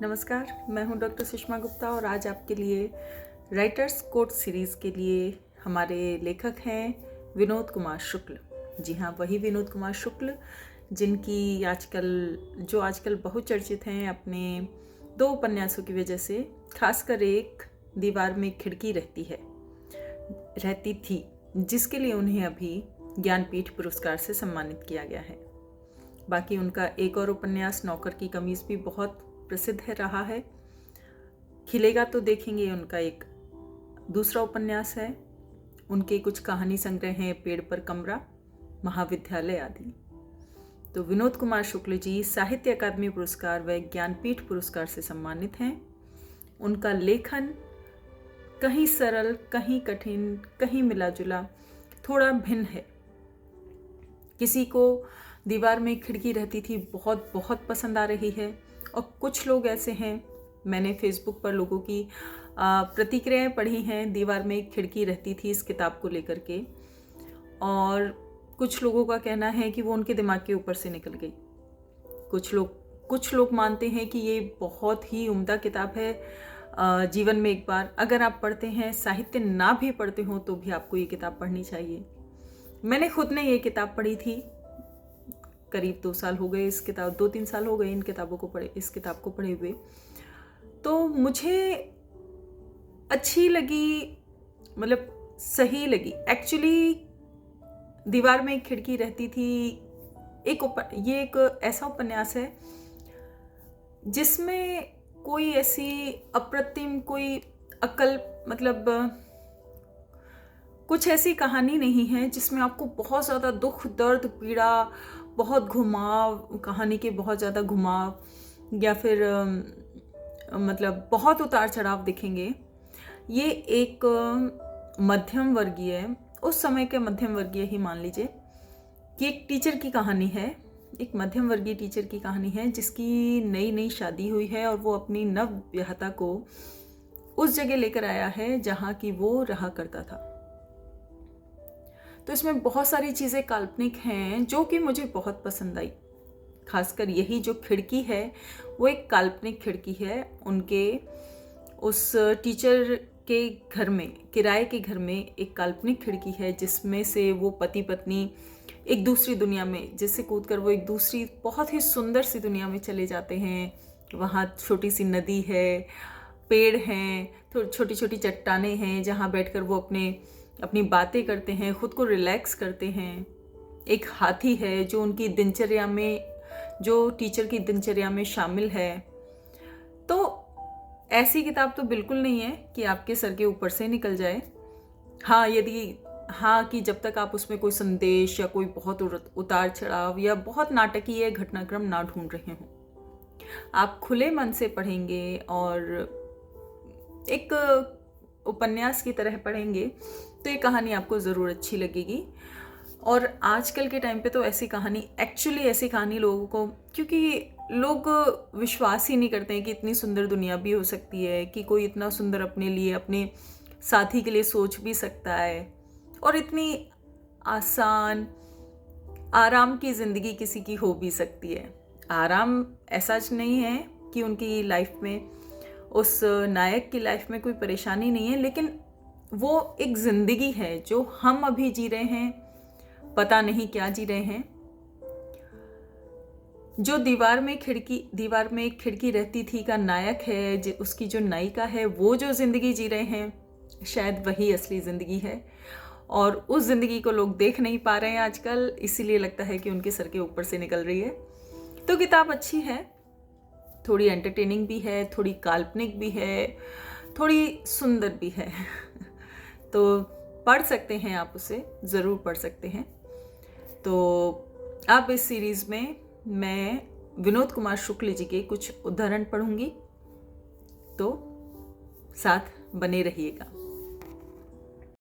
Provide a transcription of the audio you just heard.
नमस्कार, मैं हूं डॉक्टर सुषमा गुप्ता और आज आपके लिए राइटर्स कोट सीरीज़ के लिए हमारे लेखक हैं विनोद कुमार शुक्ल। जी हाँ, वही विनोद कुमार शुक्ल जिनकी आजकल बहुत चर्चित हैं अपने 2 उपन्यासों की वजह से। खासकर एक दीवार में खिड़की रहती थी, जिसके लिए उन्हें अभी ज्ञानपीठ पुरस्कार से सम्मानित किया गया है। बाकी उनका एक और उपन्यास नौकर की कमीज़ भी बहुत प्रसिद्ध रहा है। खिलेगा तो देखेंगे उनका एक दूसरा उपन्यास है। उनके कुछ कहानी संग्रह हैं पेड़ पर कमरा, महाविद्यालय आदि। तो विनोद कुमार शुक्ल जी साहित्य अकादमी पुरस्कार व ज्ञानपीठ पुरस्कार से सम्मानित हैं। उनका लेखन कहीं सरल, कहीं कठिन, कहीं मिला-जुला, थोड़ा भिन्न है। किसी को दीवार में खिड़की रहती थी बहुत बहुत पसंद आ रही है, और कुछ लोग ऐसे हैं, मैंने फेसबुक पर लोगों की प्रतिक्रियाएं पढ़ी हैं दीवार में एक खिड़की रहती थी इस किताब को लेकर के, और कुछ लोगों का कहना है कि वो उनके दिमाग के ऊपर से निकल गई। कुछ लोग मानते हैं कि ये बहुत ही उम्दा किताब है। जीवन में एक बार अगर आप पढ़ते हैं, साहित्य ना भी पढ़ते हो तो भी आपको ये किताब पढ़नी चाहिए। मैंने खुद ने ये किताब पढ़ी थी, करीब 2 साल हो गए, 2-3 साल हो गए इस किताब को पढ़े हुए। तो मुझे अच्छी लगी, मतलब सही लगी। एक्चुअली दीवार में एक खिड़की रहती थी ये एक ऐसा उपन्यास है जिसमें कोई ऐसी अप्रतिम, कोई कुछ ऐसी कहानी नहीं है जिसमें आपको बहुत ज़्यादा दुख, दर्द, पीड़ा, बहुत घुमाव, कहानी के बहुत ज़्यादा घुमाव या फिर बहुत उतार चढ़ाव दिखेंगे। ये एक मध्यम वर्गीय, उस समय के मध्यम वर्गीय ही मान लीजिए कि एक टीचर की कहानी है, एक मध्यम वर्गीय टीचर की कहानी है जिसकी नई शादी हुई है और वो अपनी नव विवाहिता को उस जगह लेकर आया है जहाँ की वो रहा करता था। तो इसमें बहुत सारी चीज़ें काल्पनिक हैं जो कि मुझे बहुत पसंद आई। खासकर यही जो खिड़की है वो एक काल्पनिक खिड़की है। उनके उस टीचर के घर में, किराए के घर में एक काल्पनिक खिड़की है जिसमें से वो पति पत्नी एक दूसरी दुनिया में, जिससे कूदकर वो एक दूसरी बहुत ही सुंदर सी दुनिया में चले जाते हैं। वहाँ छोटी सी नदी है, पेड़ हैं, छोटी छोटी चट्टानें हैं जहाँ बैठकर वो अपनी बातें करते हैं, खुद को रिलैक्स करते हैं। एक हाथी है जो उनकी दिनचर्या में, जो टीचर की दिनचर्या में शामिल है। तो ऐसी किताब तो बिल्कुल नहीं है कि आपके सर के ऊपर से निकल जाए। कि जब तक आप उसमें कोई संदेश या कोई बहुत उतार चढ़ाव या बहुत नाटकीय घटनाक्रम ना ढूंढ रहे हों, आप खुले मन से पढ़ेंगे और एक उपन्यास की तरह पढ़ेंगे तो ये कहानी आपको ज़रूर अच्छी लगेगी। और आजकल के टाइम पे तो ऐसी कहानी लोगों को, क्योंकि लोग विश्वास ही नहीं करते हैं कि इतनी सुंदर दुनिया भी हो सकती है, कि कोई इतना सुंदर अपने लिए, अपने साथी के लिए सोच भी सकता है, और इतनी आसान आराम की ज़िंदगी किसी की हो भी सकती है। आराम ऐसा नहीं है कि उनकी लाइफ में, उस नायक की लाइफ में कोई परेशानी नहीं है, लेकिन वो एक ज़िंदगी है जो हम अभी जी रहे हैं, पता नहीं क्या जी रहे हैं। जो दीवार में एक खिड़की रहती थी का नायक है, उसकी जो नायिका है, वो जो ज़िंदगी जी रहे हैं, शायद वही असली ज़िंदगी है। और उस ज़िंदगी को लोग देख नहीं पा रहे हैं आजकल, इसीलिए लगता है कि उनके सर के ऊपर से निकल रही है। तो किताब अच्छी है, थोड़ी एंटरटेनिंग भी है, थोड़ी काल्पनिक भी है, थोड़ी सुंदर भी है। तो पढ़ सकते हैं आप, उसे ज़रूर पढ़ सकते हैं। तो अब इस सीरीज़ में मैं विनोद कुमार शुक्ल जी के कुछ उद्धरण पढ़ूंगी, तो साथ बने रहिएगा।